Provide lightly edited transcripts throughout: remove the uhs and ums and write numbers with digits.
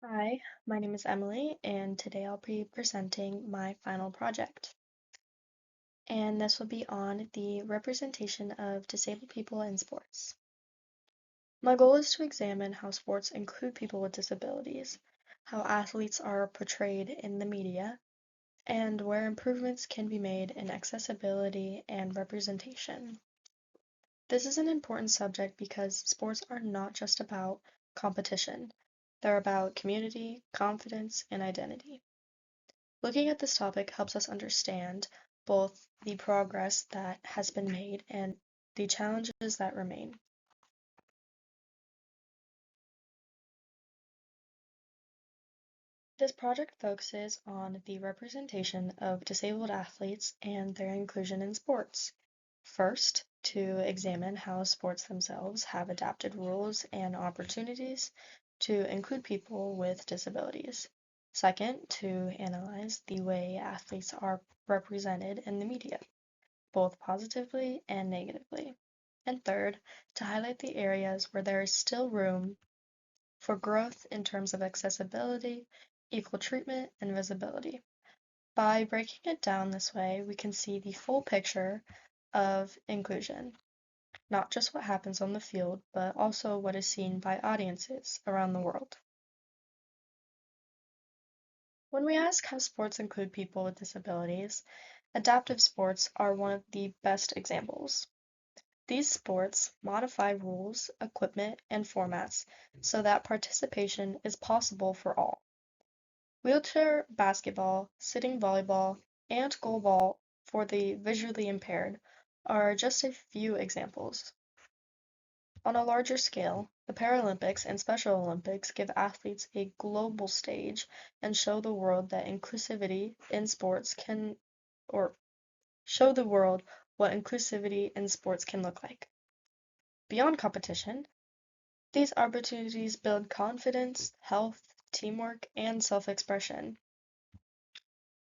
Hi, my name is Emily, and today I'll be presenting my final project. And this will be on the representation of disabled people in sports. My goal is to examine how sports include people with disabilities, how athletes are portrayed in the media, and where improvements can be made in accessibility and representation. This is an important subject because sports are not just about competition, they're about community, confidence, and identity. Looking at this topic helps us understand both the progress that has been made and the challenges that remain. This project focuses on the representation of disabled athletes and their inclusion in sports. First, to examine how sports themselves have adapted rules and opportunities to include people with disabilities. Second, to analyze the way athletes are represented in the media, both positively and negatively. And third, to highlight the areas where there is still room for growth in terms of accessibility, equal treatment, and visibility. By breaking it down this way, we can see the full picture of inclusion, not just what happens on the field, but also what is seen by audiences around the world. When we ask how sports include people with disabilities, adaptive sports are one of the best examples. These sports modify rules, equipment, and formats so that participation is possible for all. Wheelchair basketball, sitting volleyball, and goalball for the visually impaired are just a few examples. On a larger scale, the Paralympics and Special Olympics give athletes a global stage and show the world that inclusivity in sports can, or show the world what inclusivity in sports can look like. Beyond competition, these opportunities build confidence, health, teamwork, and self-expression.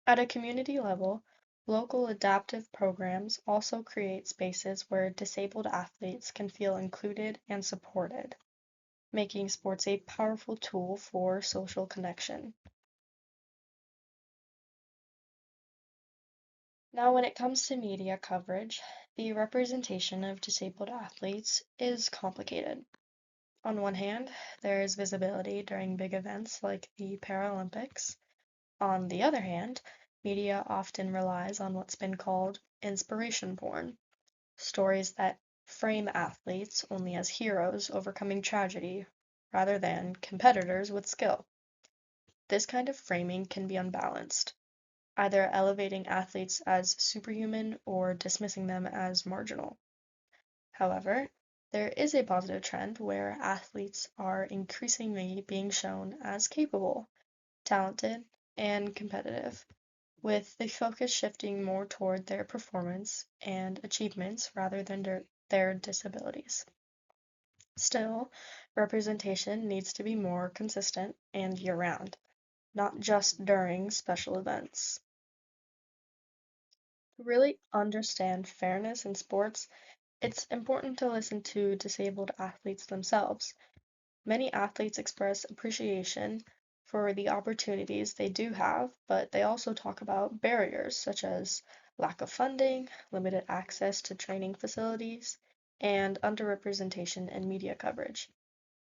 At a community level, local adaptive programs also create spaces where disabled athletes can feel included and supported, making sports a powerful tool for social connection. Now, when it comes to media coverage, the representation of disabled athletes is complicated. On one hand, there is visibility during big events like the Paralympics. On the other hand, media often relies on what's been called inspiration porn, stories that frame athletes only as heroes overcoming tragedy rather than competitors with skill. This kind of framing can be unbalanced, either elevating athletes as superhuman or dismissing them as marginal. However, there is a positive trend where athletes are increasingly being shown as capable, talented, and competitive, with the focus shifting more toward their performance and achievements rather than their disabilities. Still, representation needs to be more consistent and year-round, not just during special events. To really understand fairness in sports, it's important to listen to disabled athletes themselves. Many athletes express appreciation for the opportunities they do have, but they also talk about barriers such as lack of funding, limited access to training facilities, and underrepresentation in media coverage.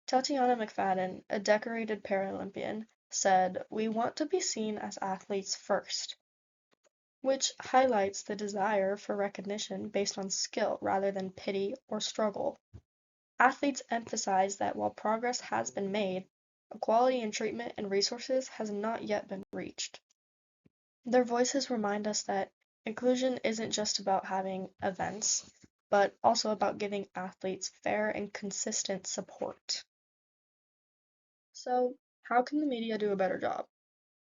Tatiana McFadden, a decorated Paralympian, said, "We want to be seen as athletes first," which highlights the desire for recognition based on skill rather than pity or struggle. Athletes emphasize that while progress has been made, equality in treatment and resources has not yet been reached. Their voices remind us that inclusion isn't just about having events, but also about giving athletes fair and consistent support. So, how can the media do a better job?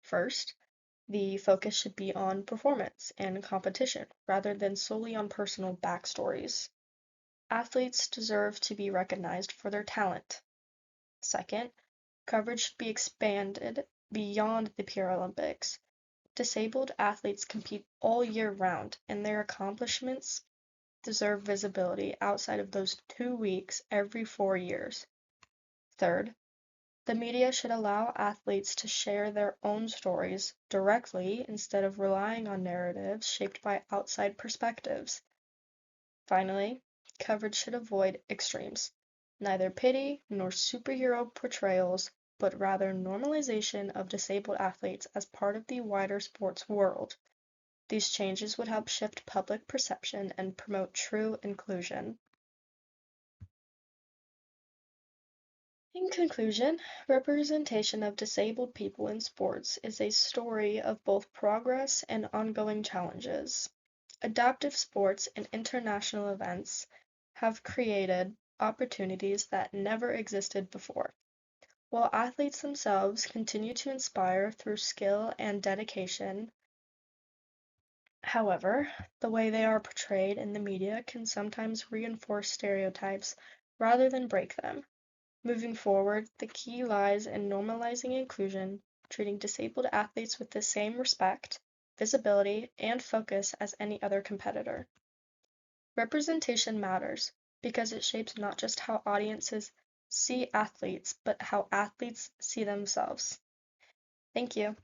First, the focus should be on performance and competition rather than solely on personal backstories. Athletes deserve to be recognized for their talent. Second, coverage should be expanded beyond the Paralympics. Disabled athletes compete all year round, and their accomplishments deserve visibility outside of those 2 weeks every 4 years. Third, The media should allow athletes to share their own stories directly instead of relying on narratives shaped by outside perspectives. Finally, coverage should avoid extremes, neither pity nor superhero portrayals, but rather normalization of disabled athletes as part of the wider sports world. These changes would help shift public perception and promote true inclusion. In conclusion, representation of disabled people in sports is a story of both progress and ongoing challenges. Adaptive sports and international events have created opportunities that never existed before, while athletes themselves continue to inspire through skill and dedication. However, the way they are portrayed in the media can sometimes reinforce stereotypes rather than break them. Moving forward, the key lies in normalizing inclusion, treating disabled athletes with the same respect, visibility, and focus as any other competitor. Representation matters because it shapes not just how audiences see athletes, but how athletes see themselves. Thank you.